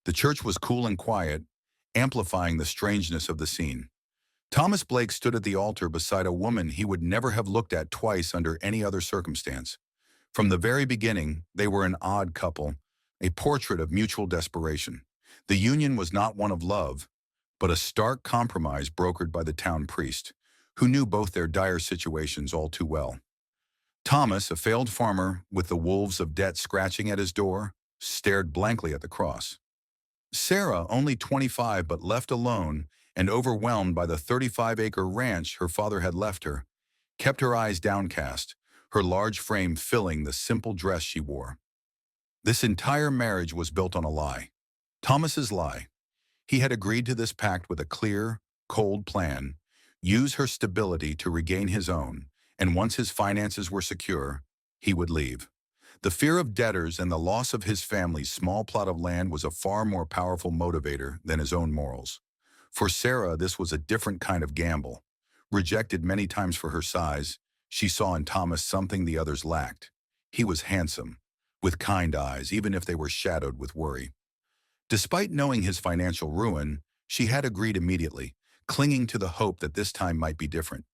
The church was cool and quiet, amplifying the strangeness of the scene. Thomas Blake stood at the altar beside a woman he would never have looked at twice under any other circumstance. From the very beginning, they were an odd couple, a portrait of mutual desperation. The union was not one of love, but a stark compromise brokered by the town priest, who knew both their dire situations all too well. Thomas, a failed farmer with the wolves of debt scratching at his door, stared blankly at the cross. Sarah, only 25 but left alone and overwhelmed by the 35-acre ranch her father had left her, kept her eyes downcast, her large frame filling the simple dress she wore. This entire marriage was built on a lie. Thomas's lie. He had agreed to this pact with a clear, cold plan: use her stability to regain his own, and once his finances were secure, he would leave. The fear of debtors and the loss of his family's small plot of land was a far more powerful motivator than his own morals. For Sarah, this was a different kind of gamble. Rejected many times for her size, she saw in Thomas something the others lacked. He was handsome, with kind eyes, even if they were shadowed with worry. Despite knowing his financial ruin, she had agreed immediately, clinging to the hope that this time might be different.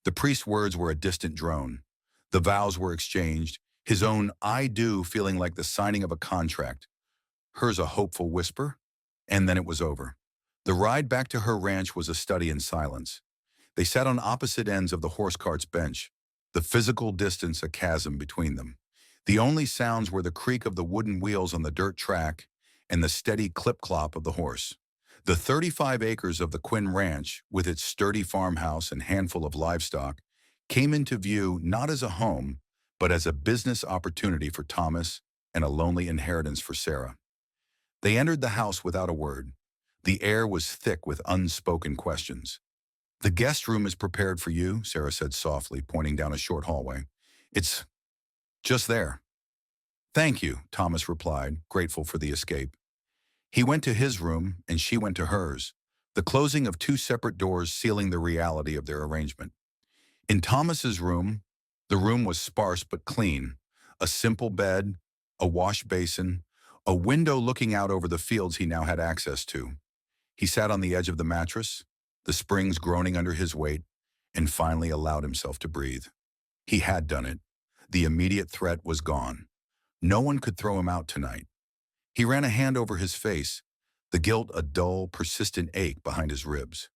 The priest's words were a distant drone. The vows were exchanged, his own "I do" feeling like the signing of a contract. Hers a hopeful whisper, and then it was over. The ride back to her ranch was a study in silence. They sat on opposite ends of the horse cart's bench, the physical distance a chasm between them. The only sounds were the creak of the wooden wheels on the dirt track and the steady clip-clop of the horse. The 35 acres of the Quinn Ranch, with its sturdy farmhouse and handful of livestock, came into view not as a home, but as a business opportunity for Thomas and a lonely inheritance for Sarah. They entered the house without a word. The air was thick with unspoken questions. "The guest room is prepared for you," Sarah said softly, pointing down a short hallway. "It's just there." "Thank you," Thomas replied, grateful for the escape. He went to his room, and she went to hers, the closing of two separate doors sealing the reality of their arrangement. In Thomas's room, the room was sparse but clean: a simple bed, a wash basin, a window looking out over the fields he now had access to. He sat on the edge of the mattress, the springs groaning under his weight, and finally allowed himself to breathe. He had done it. The immediate threat was gone. No one could throw him out tonight. He ran a hand over his face, the guilt a dull, persistent ache behind his ribs.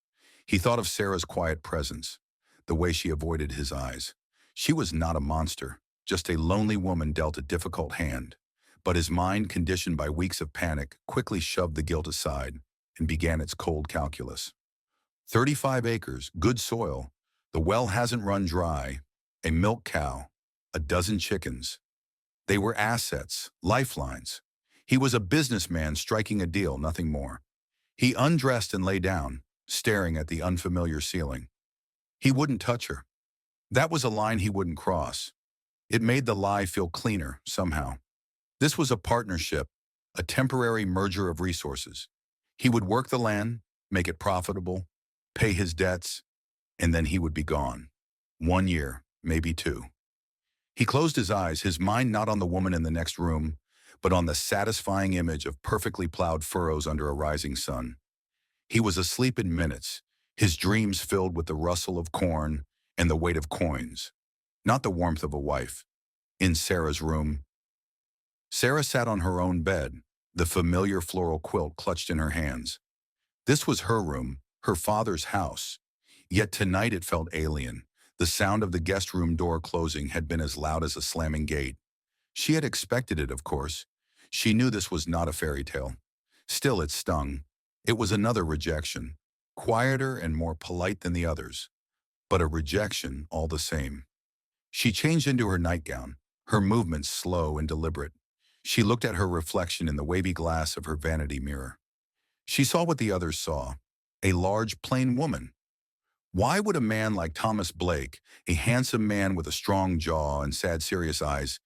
He thought of Sarah's quiet presence, the way she avoided his eyes. She was not a monster, just a lonely woman dealt a difficult hand. But his mind, conditioned by weeks of panic, quickly shoved the guilt aside and began its cold calculus. 35 acres, good soil, the well hasn't run dry, a milk cow, a dozen chickens. They were assets, lifelines. He was a businessman striking a deal, nothing more. He undressed and lay down, staring at the unfamiliar ceiling. He wouldn't touch her. That was a line he wouldn't cross. It made the lie feel cleaner, somehow. This was a partnership, a temporary merger of resources. He would work the land, make it profitable, pay his debts, and then he would be gone. 1 year, maybe 2. He closed his eyes, his mind not on the woman in the next room, but on the satisfying image of perfectly plowed furrows under a rising sun. He was asleep in minutes, his dreams filled with the rustle of corn and the weight of coins, not the warmth of a wife. In Sarah's room, Sarah sat on her own bed, the familiar floral quilt clutched in her hands. This was her room, her father's house. Yet tonight it felt alien. The sound of the guest room door closing had been as loud as a slamming gate. She had expected it, of course. She knew this was not a fairy tale. Still, it stung. It was another rejection, quieter and more polite than the others, but a rejection all the same. She changed into her nightgown, her movements slow and deliberate. She looked at her reflection in the wavy glass of her vanity mirror. She saw what the others saw: a large, plain woman. Why would a man like Thomas Blake, a handsome man with a strong jaw and sad, serious eyes,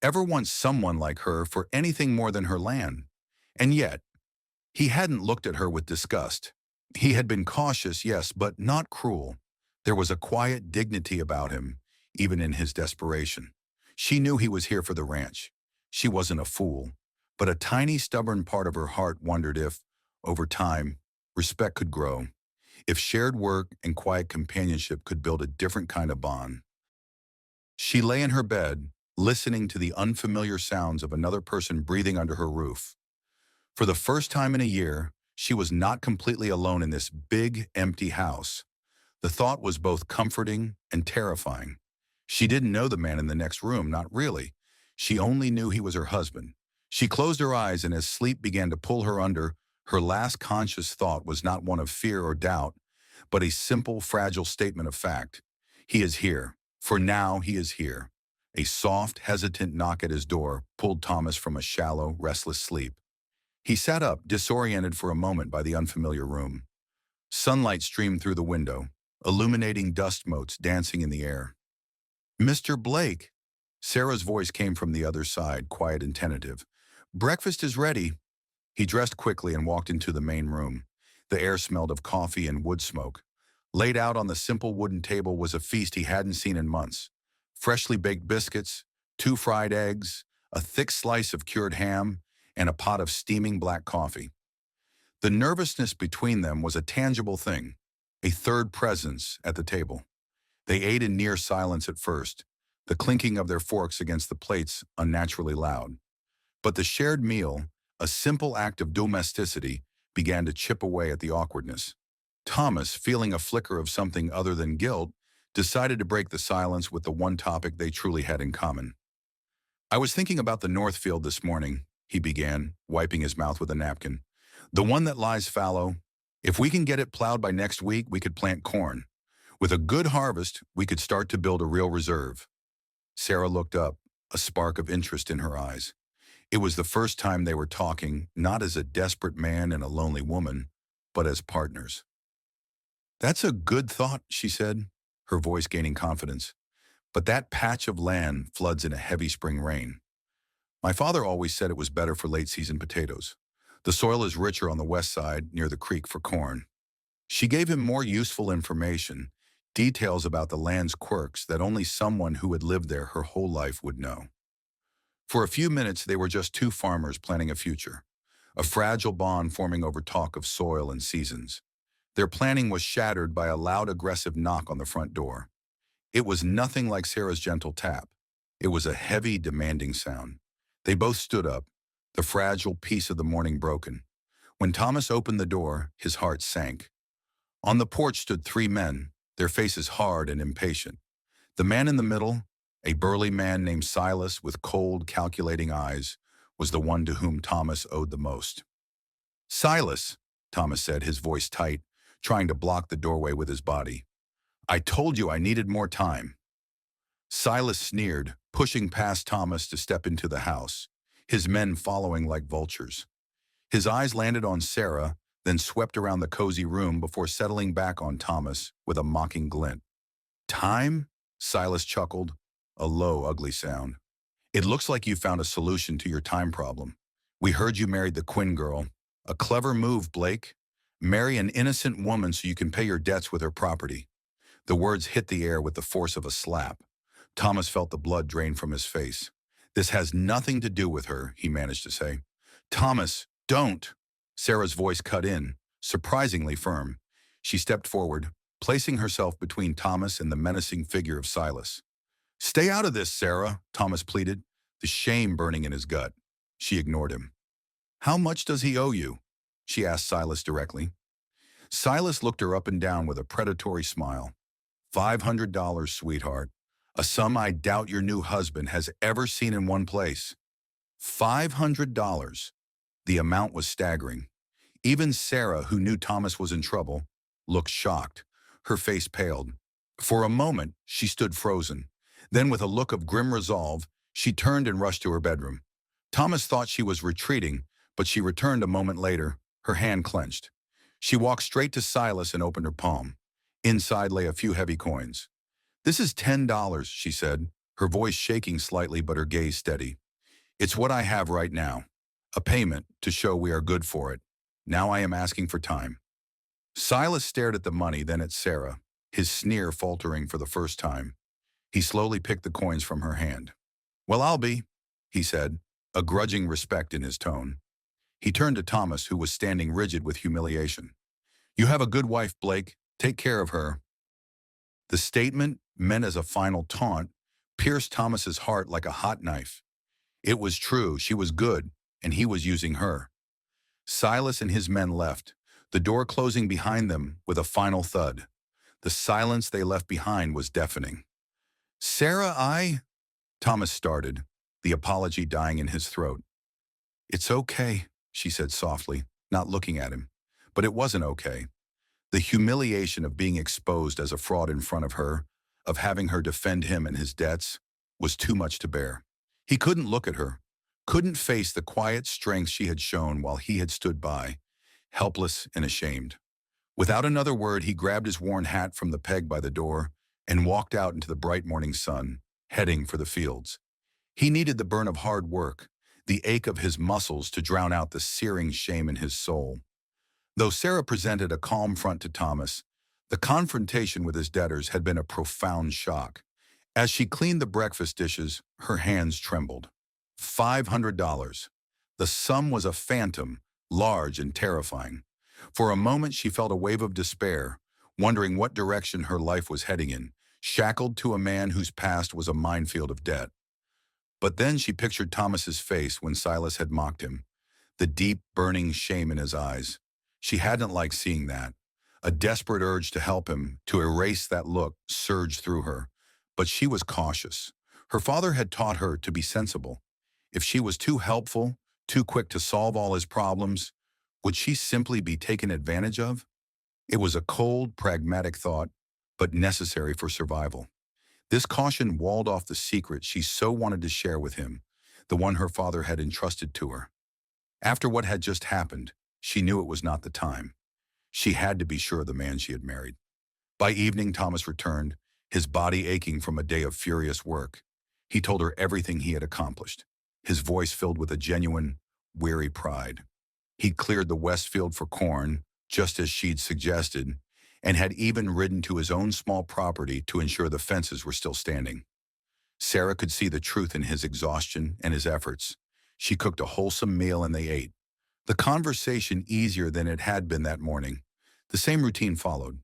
ever want someone like her for anything more than her land? And yet, he hadn't looked at her with disgust. He had been cautious, yes, but not cruel. There was a quiet dignity about him, even in his desperation. She knew he was here for the ranch. She wasn't a fool. But a tiny, stubborn part of her heart wondered if, over time, respect could grow, if shared work and quiet companionship could build a different kind of bond. She lay in her bed, listening to the unfamiliar sounds of another person breathing under her roof. For the first time in a year, she was not completely alone in this big, empty house. The thought was both comforting and terrifying. She didn't know the man in the next room, not really. She only knew he was her husband. She closed her eyes, and as sleep began to pull her under, her last conscious thought was not one of fear or doubt, but a simple, fragile statement of fact. He is here. For now, he is here. A soft, hesitant knock at his door pulled Thomas from a shallow, restless sleep. He sat up, disoriented for a moment by the unfamiliar room. Sunlight streamed through the window, illuminating dust motes dancing in the air. "Mr. Blake!" Sarah's voice came from the other side, quiet and tentative. "Breakfast is ready." He dressed quickly and walked into the main room. The air smelled of coffee and wood smoke. Laid out on the simple wooden table was a feast he hadn't seen in months. Freshly baked biscuits, 2 fried eggs, a thick slice of cured ham, and a pot of steaming black coffee. The nervousness between them was a tangible thing, a third presence at the table. They ate in near silence at first, the clinking of their forks against the plates unnaturally loud. But the shared meal, a simple act of domesticity, began to chip away at the awkwardness. Thomas, feeling a flicker of something other than guilt, decided to break the silence with the one topic they truly had in common. "I was thinking about the Northfield this morning," he began, wiping his mouth with a napkin. "The one that lies fallow. If we can get it plowed by next week, we could plant corn. With a good harvest, we could start to build a real reserve." Sarah looked up, a spark of interest in her eyes. It was the first time they were talking, not as a desperate man and a lonely woman, but as partners. "That's a good thought," she said, her voice gaining confidence. "But that patch of land floods in a heavy spring rain. My father always said it was better for late-season potatoes. The soil is richer on the west side, near the creek, for corn." She gave him more useful information, details about the land's quirks that only someone who had lived there her whole life would know. For a few minutes, they were just two farmers planning a future, a fragile bond forming over talk of soil and seasons. Their planning was shattered by a loud, aggressive knock on the front door. It was nothing like Sarah's gentle tap. It was a heavy, demanding sound. They both stood up, the fragile peace of the morning broken. When Thomas opened the door, his heart sank. On the porch stood 3 men, their faces hard and impatient. The man in the middle, a burly man named Silas with cold, calculating eyes, was the one to whom Thomas owed the most. "Silas," Thomas said, his voice tight, trying to block the doorway with his body. "I told you I needed more time." Silas sneered, pushing past Thomas to step into the house, his men following like vultures. His eyes landed on Sarah, then swept around the cozy room before settling back on Thomas with a mocking glint. "Time?" Silas chuckled, a low, ugly sound. "It looks like you found a solution to your time problem. We heard you married the Quinn girl. A clever move, Blake. Marry an innocent woman so you can pay your debts with her property." The words hit the air with the force of a slap. Thomas felt the blood drain from his face. "This has nothing to do with her," he managed to say. "Thomas, don't!" Sarah's voice cut in, surprisingly firm. She stepped forward, placing herself between Thomas and the menacing figure of Silas. "Stay out of this, Sarah," Thomas pleaded, the shame burning in his gut. She ignored him. "How much does he owe you?" she asked Silas directly. Silas looked her up and down with a predatory smile. $500, sweetheart. A sum I doubt your new husband has ever seen in one place. $500. The amount was staggering. Even Sarah, who knew Thomas was in trouble, looked shocked. Her face paled. For a moment, she stood frozen. Then, with a look of grim resolve, she turned and rushed to her bedroom. Thomas thought she was retreating, but she returned a moment later, her hand clenched. She walked straight to Silas and opened her palm. Inside lay a few heavy coins. "This is $10, she said, her voice shaking slightly but her gaze steady. "It's what I have right now. A payment to show we are good for it. Now I am asking for time." Silas stared at the money, then at Sarah, his sneer faltering for the first time. He slowly picked the coins from her hand. "Well, I'll be," he said, a grudging respect in his tone. He turned to Thomas, who was standing rigid with humiliation. "You have a good wife, Blake. Take care of her." The statement, meant as a final taunt, pierced Thomas's heart like a hot knife. It was true, she was good, and he was using her. Silas and his men left, the door closing behind them with a final thud. The silence they left behind was deafening. "Sarah, Thomas started, the apology dying in his throat. "It's okay," she said softly, not looking at him. But it wasn't okay. The humiliation of being exposed as a fraud in front of her, of having her defend him and his debts, was too much to bear. He couldn't look at her, couldn't face the quiet strength she had shown while he had stood by, helpless and ashamed. Without another word, he grabbed his worn hat from the peg by the door and walked out into the bright morning sun, heading for the fields. He needed the burn of hard work, the ache of his muscles to drown out the searing shame in his soul. Though Sarah presented a calm front to Thomas, the confrontation with his debtors had been a profound shock. As she cleaned the breakfast dishes, her hands trembled. $500. The sum was a phantom, large and terrifying. For a moment she felt a wave of despair, wondering what direction her life was heading in, shackled to a man whose past was a minefield of debt. But then she pictured Thomas's face when Silas had mocked him, the deep, burning shame in his eyes. She hadn't liked seeing that. A desperate urge to help him, to erase that look, surged through her. But she was cautious. Her father had taught her to be sensible. If she was too helpful, too quick to solve all his problems, would she simply be taken advantage of? It was a cold, pragmatic thought, but necessary for survival. This caution walled off the secret she so wanted to share with him, the one her father had entrusted to her. After what had just happened, she knew it was not the time. She had to be sure of the man she had married. By evening, Thomas returned, his body aching from a day of furious work. He told her everything he had accomplished, his voice filled with a genuine, weary pride. He'd cleared the west field for corn, just as she'd suggested, and had even ridden to his own small property to ensure the fences were still standing. Sarah could see the truth in his exhaustion and his efforts. She cooked a wholesome meal and they ate. The conversation easier than it had been that morning. The same routine followed.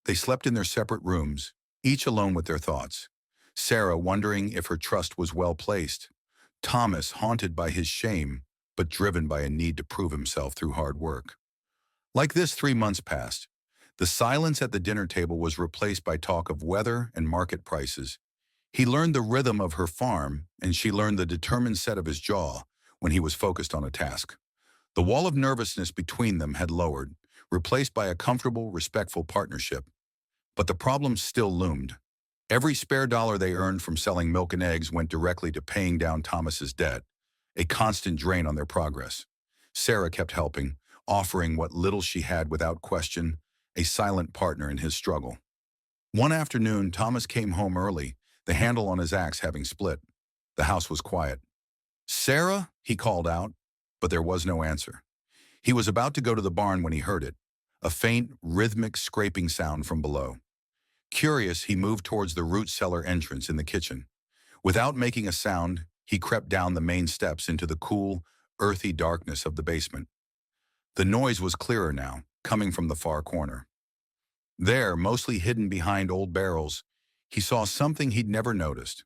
They slept in their separate rooms, each alone with their thoughts. Sarah wondering if her trust was well placed. Thomas haunted by his shame, but driven by a need to prove himself through hard work. Like this, 3 months passed. The silence at the dinner table was replaced by talk of weather and market prices. He learned the rhythm of her farm, and she learned the determined set of his jaw when he was focused on a task. The wall of nervousness between them had lowered, replaced by a comfortable, respectful partnership. But the problem still loomed. Every spare dollar they earned from selling milk and eggs went directly to paying down Thomas's debt, a constant drain on their progress. Sarah kept helping, offering what little she had without question, a silent partner in his struggle. One afternoon, Thomas came home early, the handle on his axe having split. The house was quiet. "Sarah?" he called out, but there was no answer. He was about to go to the barn when he heard it, a faint, rhythmic scraping sound from below. Curious, he moved towards the root cellar entrance in the kitchen. Without making a sound, he crept down the main steps into the cool, earthy darkness of the basement. The noise was clearer now, coming from the far corner. There, mostly hidden behind old barrels, he saw something he'd never noticed.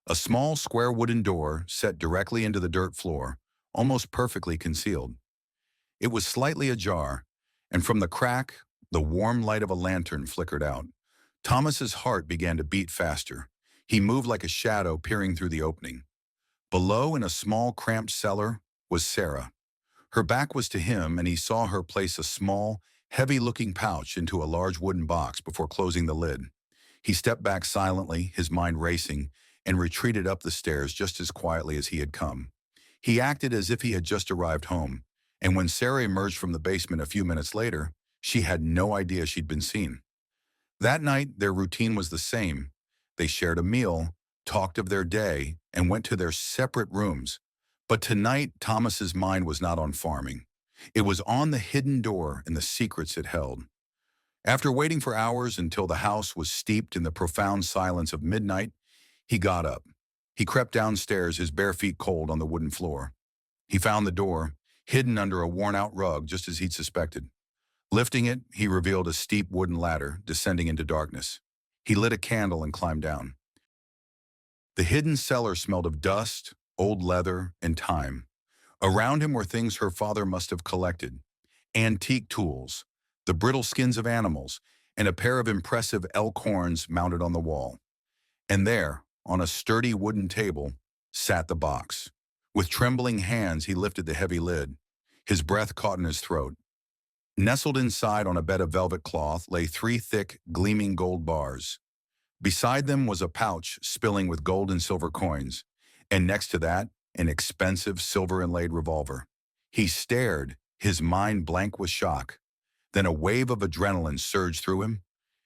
A small square wooden door set directly into the dirt floor, almost perfectly concealed. It was slightly ajar, and from the crack, the warm light of a lantern flickered out. Thomas's heart began to beat faster. He moved like a shadow peering through the opening. Below, in a small, cramped cellar, was Sarah. Her back was to him, and he saw her place a small, heavy-looking pouch into a large wooden box before closing the lid. He stepped back silently, his mind racing, and retreated up the stairs just as quietly as he had come. He acted as if he had just arrived home, and when Sarah emerged from the basement a few minutes later, she had no idea she'd been seen. That night, their routine was the same. They shared a meal, talked of their day, and went to their separate rooms. But tonight, Thomas's mind was not on farming. It was on the hidden door and the secrets it held. After waiting for hours until the house was steeped in the profound silence of midnight, he got up. He crept downstairs, his bare feet cold on the wooden floor. He found the door, hidden under a worn-out rug just as he'd suspected. Lifting it, he revealed a steep wooden ladder descending into darkness. He lit a candle and climbed down. The hidden cellar smelled of dust, old leather, and time. Around him were things her father must have collected: antique tools, the brittle skins of animals, and a pair of impressive elk horns mounted on the wall. And there, on a sturdy wooden table, sat the box. With trembling hands, he lifted the heavy lid. His breath caught in his throat. Nestled inside on a bed of velvet cloth lay three thick, gleaming gold bars. Beside them was a pouch spilling with gold and silver coins, and next to that, an expensive silver-inlaid revolver. He stared, his mind blank with shock. Then a wave of adrenaline surged through him.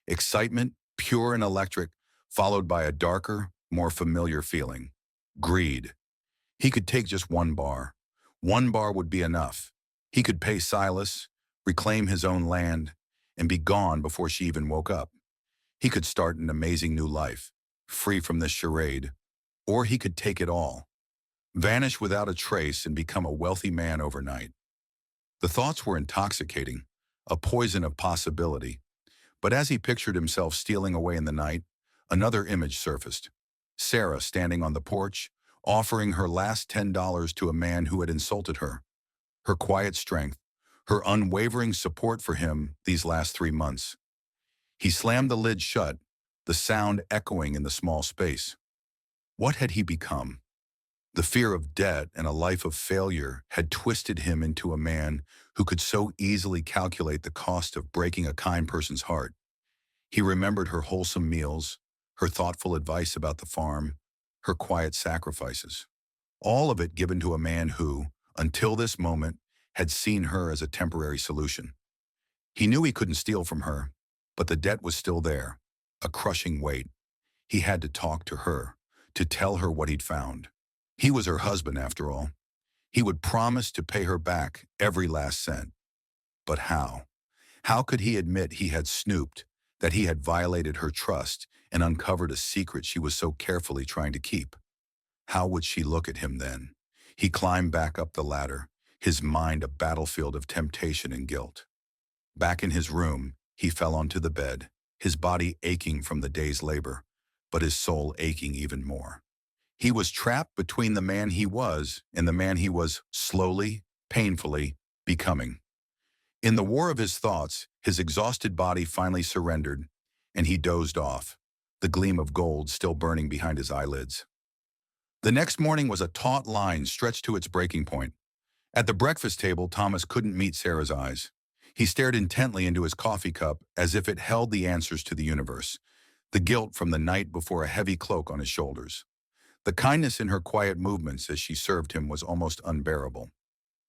Excitement, pure and electric, followed by a darker, more familiar feeling: greed. He could take just one bar. One bar would be enough. He could pay Silas, reclaim his own land, and be gone before she even woke up. He could start an amazing new life, free from this charade. Or he could take it all, vanish without a trace, and become a wealthy man overnight. The thoughts were intoxicating, a poison of possibility. But as he pictured himself stealing away in the night, another image surfaced. Sarah standing on the porch, offering her last $10 to a man who had insulted her. Her quiet strength, her unwavering support for him these last 3 months. He slammed the lid shut, the sound echoing in the small space. What had he become? The fear of debt and a life of failure had twisted him into a man who could so easily calculate the cost of breaking a kind person's heart. He remembered her wholesome meals, her thoughtful advice about the farm, her quiet sacrifices. All of it given to a man who, until this moment, had seen her as a temporary solution. He knew he couldn't steal from her, but the debt was still there, a crushing weight. He had to talk to her, to tell her what he'd found. He was her husband, after all. He would promise to pay her back every last cent. But how? How could he admit he had snooped, that he had violated her trust and uncovered a secret she was so carefully trying to keep? How would she look at him then? He climbed back up the ladder, his mind a battlefield of temptation and guilt. Back in his room, he fell onto the bed, his body aching from the day's labor, but his soul aching even more. He was trapped between the man he was and the man he was slowly, painfully becoming. In the war of his thoughts, his exhausted body finally surrendered, and he dozed off, the gleam of gold still burning behind his eyelids. The next morning was a taut line stretched to its breaking point. At the breakfast table, Thomas couldn't meet Sarah's eyes. He stared intently into his coffee cup as if it held the answers to the universe, the guilt from the night before a heavy cloak on his shoulders. The kindness in her quiet movements as she served him was almost unbearable.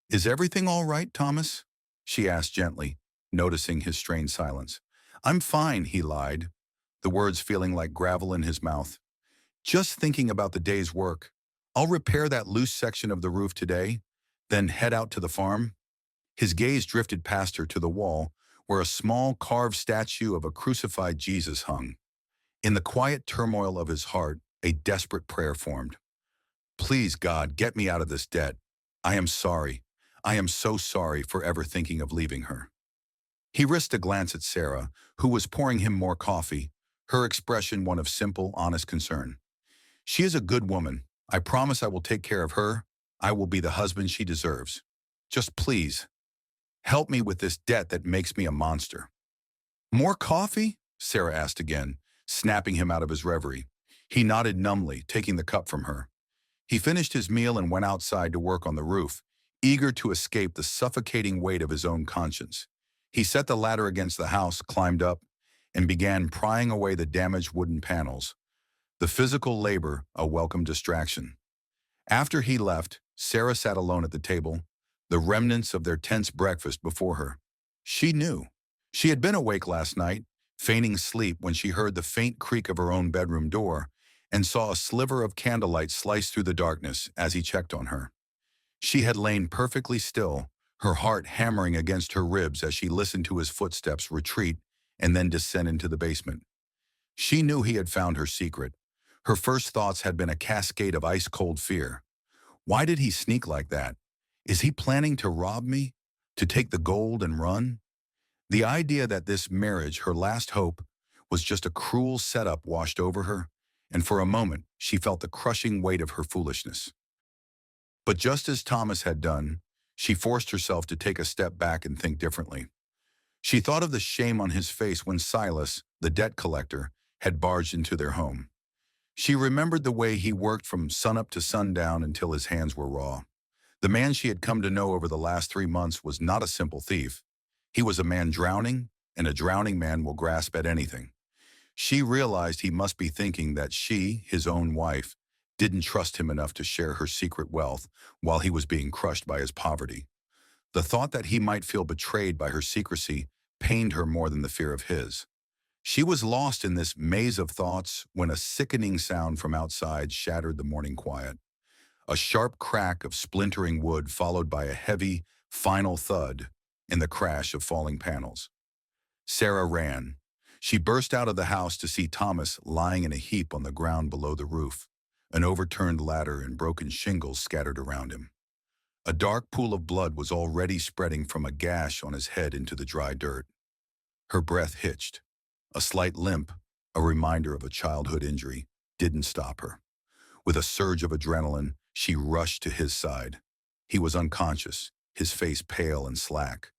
"Is everything all right, Thomas?" she asked gently, noticing his strained silence. "I'm fine," he lied, the words feeling like gravel in his mouth. "Just thinking about the day's work. I'll repair that loose section of the roof today, then head out to the farm." His gaze drifted past her to the wall, where a small carved statue of a crucified Jesus hung. In the quiet turmoil of his heart, a desperate prayer formed. "Please, God, get me out of this debt. I am sorry. I am so sorry for ever thinking of leaving her." He risked a glance at Sarah, who was pouring him more coffee, her expression one of simple, honest concern. "She is a good woman. I promise I will take care of her. I will be the husband she deserves. Just please, help me with this debt that makes me a monster." "More coffee?" Sarah asked again, snapping him out of his reverie. He nodded numbly, taking the cup from her. He finished his meal and went outside to work on the roof, eager to escape the suffocating weight of his own conscience. He set the ladder against the house, climbed up, and began prying away the damaged wooden panels. The physical labor, a welcome distraction. After he left, Sarah sat alone at the table, the remnants of their tense breakfast before her. She knew. She had been awake last night, feigning sleep when she heard the faint creak of her own bedroom door and saw a sliver of candlelight slice through the darkness as he checked on her. She had lain perfectly still, her heart hammering against her ribs as she listened to his footsteps retreat and then descend into the basement. She knew he had found her secret. Her first thoughts had been a cascade of ice-cold fear. Why did he sneak like that? Is he planning to rob me? To take the gold and run? The idea that this marriage, her last hope, was just a cruel setup washed over her, and for a moment she felt the crushing weight of her foolishness. But just as Thomas had done, she forced herself to take a step back and think differently. She thought of the shame on his face when Silas, the debt collector, had barged into their home. She remembered the way he worked from sunup to sundown until his hands were raw. The man she had come to know over the last 3 months was not a simple thief. He was a man drowning, and a drowning man will grasp at anything. She realized he must be thinking that she, his own wife, didn't trust him enough to share her secret wealth while he was being crushed by his poverty. The thought that he might feel betrayed by her secrecy pained her more than the fear of his. She was lost in this maze of thoughts when a sickening sound from outside shattered the morning quiet. A sharp crack of splintering wood followed by a heavy, final thud and the crash of falling panels. Sarah ran. She burst out of the house to see Thomas lying in a heap on the ground below the roof, an overturned ladder and broken shingles scattered around him. A dark pool of blood was already spreading from a gash on his head into the dry dirt. Her breath hitched. A slight limp, a reminder of a childhood injury, didn't stop her. With a surge of adrenaline, she rushed to his side. He was unconscious, his face pale and slack.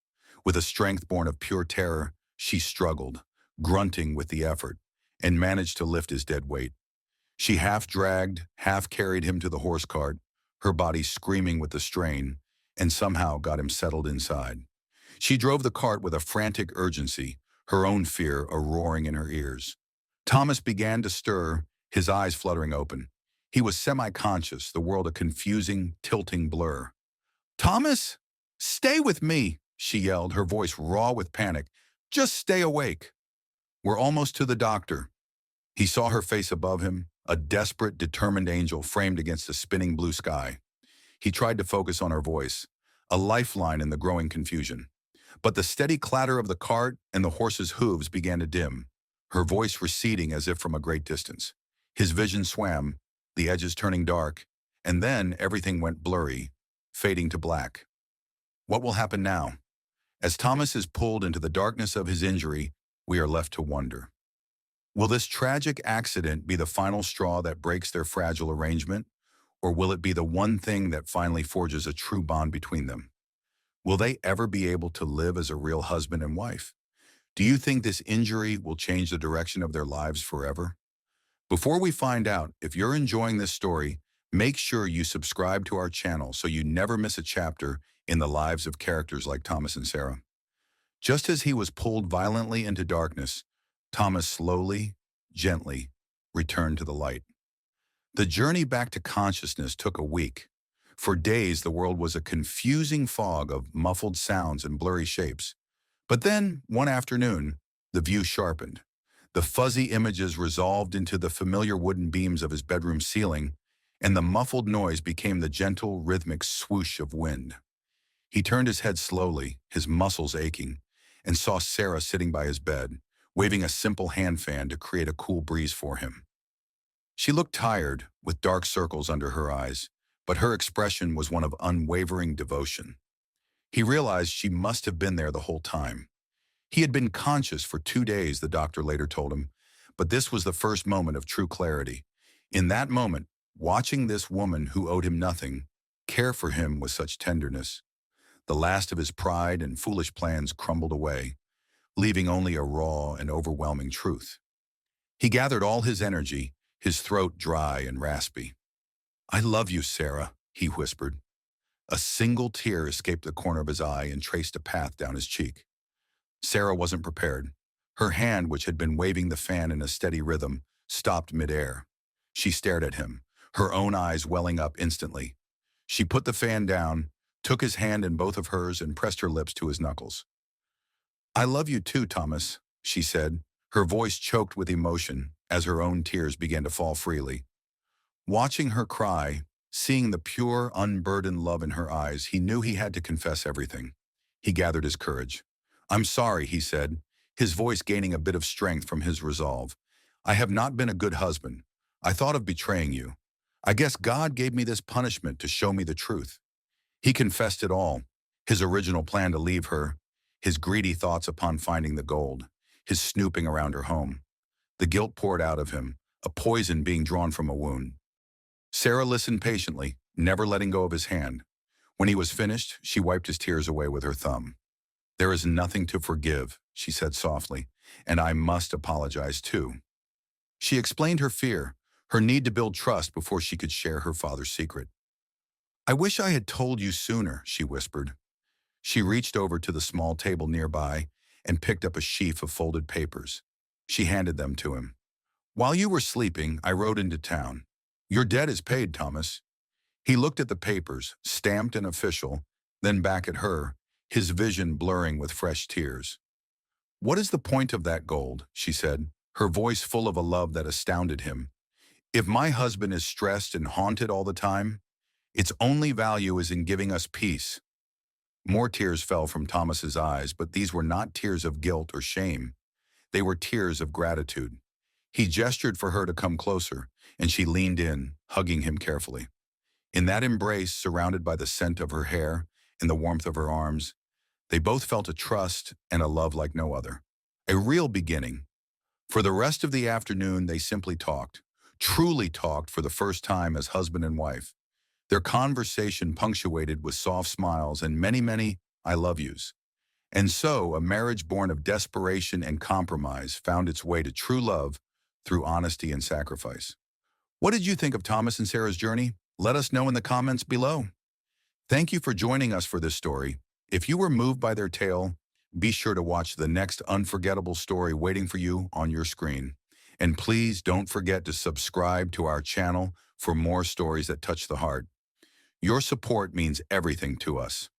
With a strength born of pure terror, she struggled, grunting with the effort, and managed to lift his dead weight. She half dragged, half carried him to the horse cart, her body screaming with the strain, and somehow got him settled inside. She drove the cart with a frantic urgency, her own fear a roaring in her ears. Thomas began to stir, his eyes fluttering open. He was semi-conscious, the world a confusing, tilting blur. "Thomas, stay with me," she yelled, her voice raw with panic. "Just stay awake." "We're almost to the doctor." He saw her face above him, a desperate, determined angel framed against a spinning blue sky. He tried to focus on her voice, a lifeline in the growing confusion. But the steady clatter of the cart and the horse's hooves began to dim, her voice receding as if from a great distance. His vision swam, the edges turning dark, and then everything went blurry, fading to black. What will happen now? As Thomas is pulled into the darkness of his injury, we are left to wonder. Will this tragic accident be the final straw that breaks their fragile arrangement, or will it be the one thing that finally forges a true bond between them? Will they ever be able to live as a real husband and wife? Do you think this injury will change the direction of their lives forever? Before we find out, if you're enjoying this story, make sure you subscribe to our channel so you never miss a chapter in the lives of characters like Thomas and Sarah. Just as he was pulled violently into darkness, Thomas slowly, gently, returned to the light. The journey back to consciousness took a week. For days, the world was a confusing fog of muffled sounds and blurry shapes. But then, one afternoon, the view sharpened. The fuzzy images resolved into the familiar wooden beams of his bedroom ceiling, and the muffled noise became the gentle, rhythmic swoosh of wind. He turned his head slowly, his muscles aching, and saw Sarah sitting by his bed, waving a simple hand fan to create a cool breeze for him. She looked tired, with dark circles under her eyes, but her expression was one of unwavering devotion. He realized she must have been there the whole time. He had been conscious for 2 days, the doctor later told him, but this was the first moment of true clarity. In that moment, watching this woman who owed him nothing care for him with such tenderness, the last of his pride and foolish plans crumbled away, leaving only a raw and overwhelming truth. He gathered all his energy, his throat dry and raspy. "I love you, Sarah," he whispered. A single tear escaped the corner of his eye and traced a path down his cheek. Sarah wasn't prepared. Her hand, which had been waving the fan in a steady rhythm, stopped midair. She stared at him, her own eyes welling up instantly. She put the fan down, took his hand in both of hers, and pressed her lips to his knuckles. "I love you too, Thomas," she said, her voice choked with emotion as her own tears began to fall freely. Watching her cry, seeing the pure, unburdened love in her eyes, he knew he had to confess everything. He gathered his courage. "I'm sorry," he said, his voice gaining a bit of strength from his resolve. "I have not been a good husband. I thought of betraying you. I guess God gave me this punishment to show me the truth. He confessed it all, his original plan to leave her, his greedy thoughts upon finding the gold, his snooping around her home. The guilt poured out of him, a poison being drawn from a wound. Sarah listened patiently, never letting go of his hand. When he was finished, she wiped his tears away with her thumb. "There is nothing to forgive," she said softly, "and I must apologize too." She explained her fear, her need to build trust before she could share her father's secret. "I wish I had told you sooner," she whispered. She reached over to the small table nearby and picked up a sheaf of folded papers. She handed them to him. "While you were sleeping, I rode into town. Your debt is paid, Thomas." He looked at the papers, stamped and official, then back at her, his vision blurring with fresh tears. "What is the point of that gold?" she said, her voice full of a love that astounded him. "If my husband is stressed and haunted all the time, its only value is in giving us peace." More tears fell from Thomas's eyes, but these were not tears of guilt or shame. They were tears of gratitude. He gestured for her to come closer, and she leaned in, hugging him carefully. In that embrace, surrounded by the scent of her hair and the warmth of her arms, they both felt a trust and a love like no other. A real beginning. For the rest of the afternoon, they simply talked, truly talked for the first time as husband and wife. Their conversation punctuated with soft smiles and many, many "I love yous." And so, a marriage born of desperation and compromise found its way to true love through honesty and sacrifice. What did you think of Thomas and Sarah's journey? Let us know in the comments below. Thank you for joining us for this story. If you were moved by their tale, be sure to watch the next unforgettable story waiting for you on your screen. And please don't forget to subscribe to our channel for more stories that touch the heart. Your support means everything to us.